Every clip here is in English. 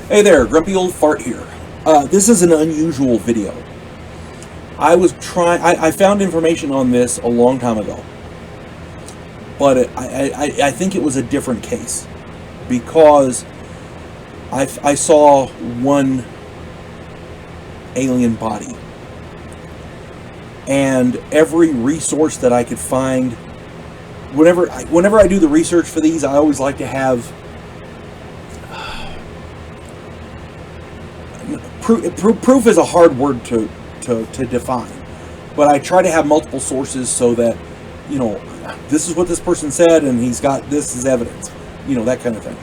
Hey there, Grumpy Old Fart here. This is an unusual video. I found information on this a long time ago, but I think it was a different case because I saw one alien body, and every resource that I could find. Whenever I do the research for these, I always like to have proof is a hard word to define, but I try to have multiple sources so that, you know, this is what this person said and he's got this as evidence, you know, that kind of thing.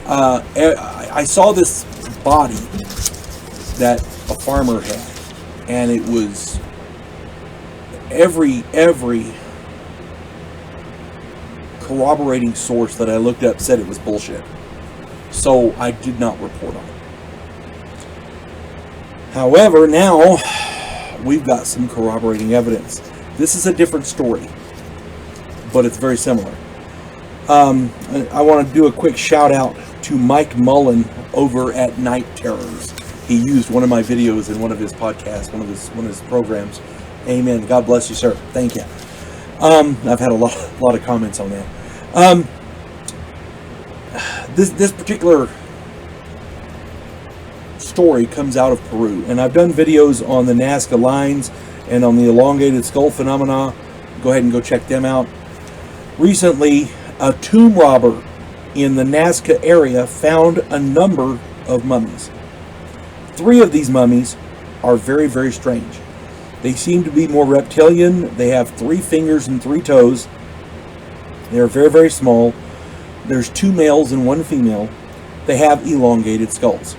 I saw this body that a farmer had, and it was every corroborating source that I looked up said it was bullshit, so I did not report on it. However, now we've got some corroborating evidence. This is a different story, but it's very similar. I want to do a quick shout out to Mike Mullen over at Night Terrors. He used one of my videos in one of his podcasts, one of his programs. Amen. God bless you, sir. Thank you. I've had a lot of comments on that. This particular story comes out of Peru, and I've done videos on the Nazca lines and on the elongated skull phenomena. Go ahead and go check them out. Recently, a tomb robber in the Nazca area found a number of mummies. 3 of these mummies are very, very strange. They seem to be more reptilian. They have 3 fingers and 3 toes. They are very, very small. There's 2 males and 1 female. They have elongated skulls.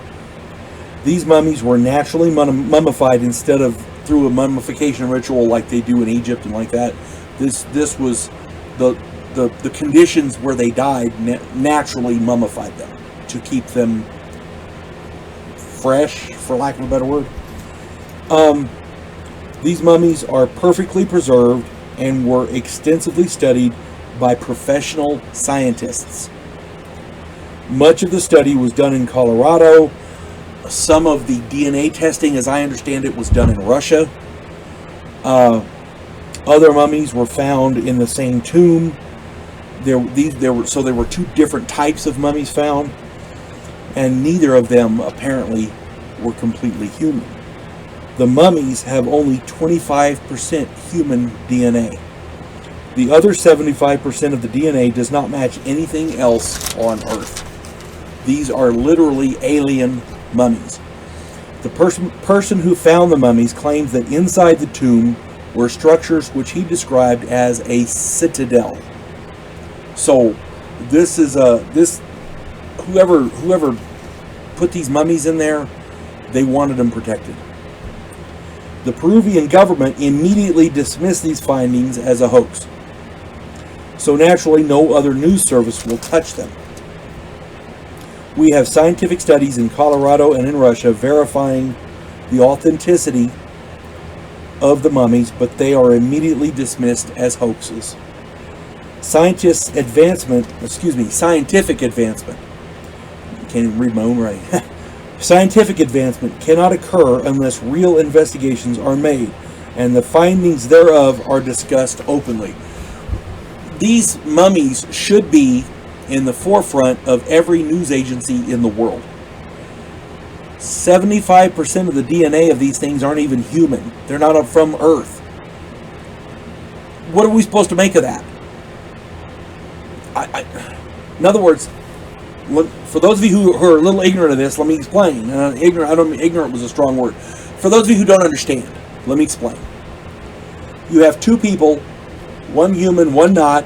These mummies were naturally mummified instead of through a mummification ritual like they do in Egypt and like that. This was the conditions where they died naturally mummified them to keep them fresh, for lack of a better word. These mummies are perfectly preserved and were extensively studied by professional scientists. Much of the study was done in Colorado. Some of the DNA testing, as I understand it, was done in Russia. Other mummies were found in the same tomb. There were 2 different types of mummies found, and neither of them apparently were completely human. The mummies have only 25% human DNA. The other 75% of the DNA does not match anything else on Earth. These are literally alien mummies. The person who found the mummies claims that inside the tomb were structures which he described as a citadel. So this is whoever put these mummies in there, they wanted them protected. The Peruvian government immediately dismissed these findings as a hoax. So naturally, no other news service will touch them. We have scientific studies in Colorado and in Russia verifying the authenticity of the mummies, but they are immediately dismissed as hoaxes. Scientific advancement, I can't even read my own writing. Scientific advancement cannot occur unless real investigations are made, and the findings thereof are discussed openly. These mummies should be in the forefront of every news agency in the world. 75% of the DNA of these things aren't even human. They're not from Earth. What are we supposed to make of that? In other words, for those of you who are a little ignorant of this, let me explain. Ignorant was a strong word. For those of you who don't understand, let me explain. You have 2 people, one human, one not.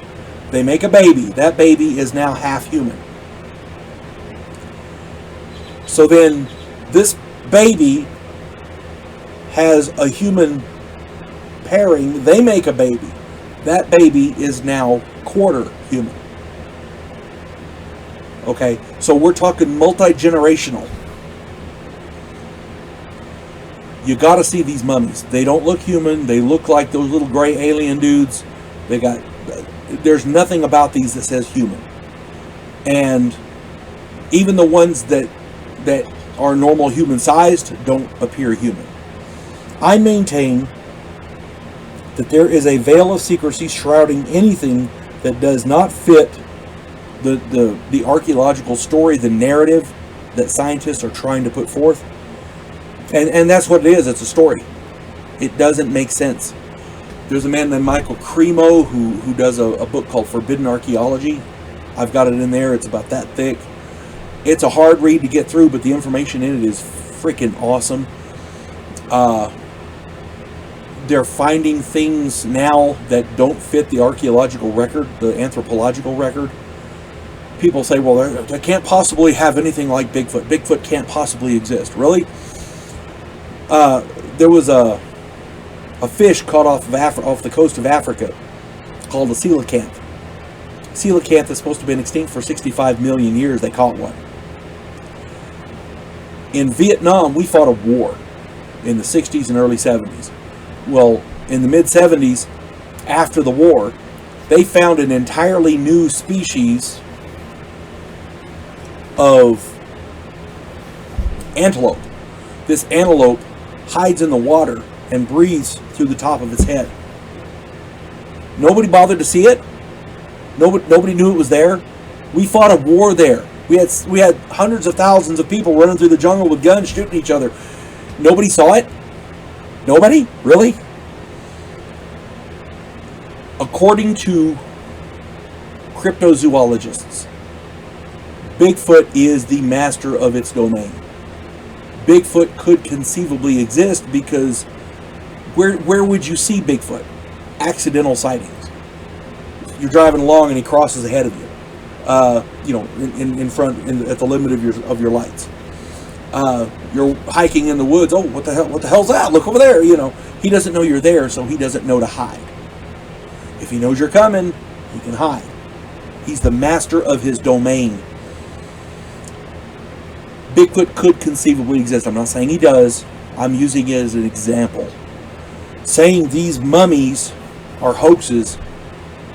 They make a baby. That baby is now half human. So then this baby has a human pairing. They make a baby. That baby is now quarter human. Okay, so we're talking multi-generational. You got to see these mummies. They don't look human. They look like those little gray alien dudes. There's nothing about these that says human. And even the ones that that are normal human sized don't appear human. I maintain that there is a veil of secrecy shrouding anything that does not fit the archaeological story, the narrative that scientists are trying to put forth. And that's what it is. It's a story. It doesn't make sense. There's a man named Michael Cremo who does a book called Forbidden Archaeology. I've got it in there. It's about that thick. It's a hard read to get through, but the information in it is freaking awesome. They're finding things now that don't fit the archaeological record, the anthropological record. People say, well, they can't possibly have anything like Bigfoot. Bigfoot can't possibly exist. Really? There was a fish caught off the coast of Africa called a coelacanth. Coelacanth is supposed to have been extinct for 65 million years. They caught one. In Vietnam, we fought a war in the 60s and early 70s. Well, in the mid-70s, after the war, they found an entirely new species of antelope. This antelope hides in the water and breathes through the top of its head. Nobody bothered to see it. Nobody knew it was there. We fought a war there. We had hundreds of thousands of people running through the jungle with guns shooting each other. Nobody saw it? Nobody? Really? According to cryptozoologists, Bigfoot is the master of its domain. Bigfoot could conceivably exist because where would you see Bigfoot? Accidental sightings. You're driving along and he crosses ahead of you. In front, at the limit of your lights. You're hiking in the woods. Oh, what the hell's that? Look over there. He doesn't know you're there, so he doesn't know to hide. If he knows you're coming, he can hide. He's the master of his domain. Bigfoot could conceivably exist. I'm not saying he does. I'm using it as an example. Saying these mummies are hoaxes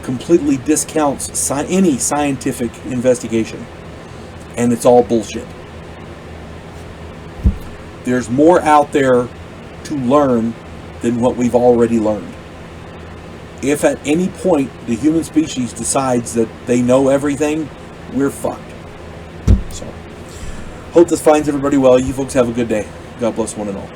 completely discounts any scientific investigation. And it's all bullshit. There's more out there to learn than what we've already learned. If at any point the human species decides that they know everything, we're fucked. So, hope this finds everybody well. You folks have a good day. God bless one and all.